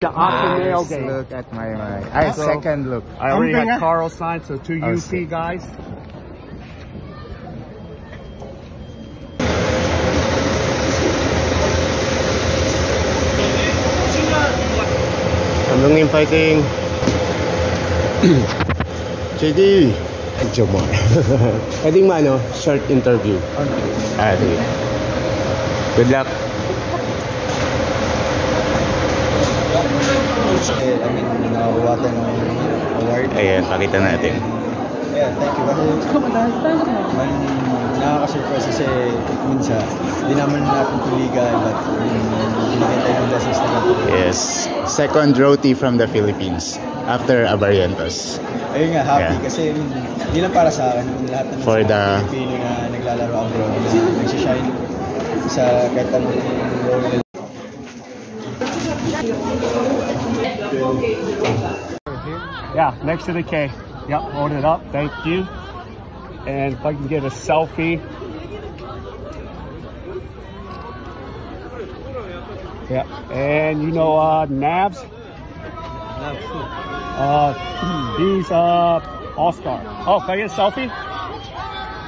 The Aqua Nail game. Look at my So, second look. I already had Carl signed, so two UP guys. Kamlungin fighting. JD. Jomar. Pwedeng mano, short interview. Sige. Good luck. Nakakuha tayo ng award. Ayan, pakita natin. Yeah, thank you. Nakaka-surprise kasi minsan, hindi naman natin tuligan but binigyan tayo ng blessings na natin. Yes. Second roti from the Philippines after Abarientos. Ayun nga, happy kasi hindi lang para sa akin, lahat ng For the Pilipino na naglalaro abroad, nagsishine sa kahit anong role nila. Yeah, next to the K. Yep, hold it up. Thank you. And if I can get a selfie. Yeah, and you know Navs. He's All-Star. Oh, can I get a selfie?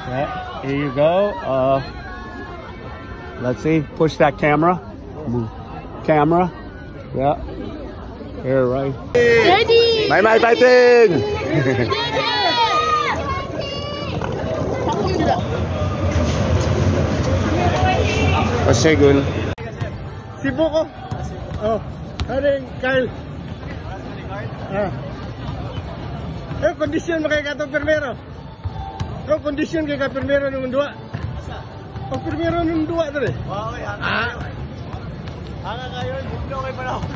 Yeah, here you go. Let's see. Push that camera. Move. Camera. Yeah. Here, right. Ready! My fighting! Osegun. Si Buko. Oh, ano yung Kyle? Kondisyon mo kay Kato Permero. Kondisyon kay Kato Permero nung dua. Permero nung dua tadi. Wow, hanga ngayon, hindi okay pa na ako.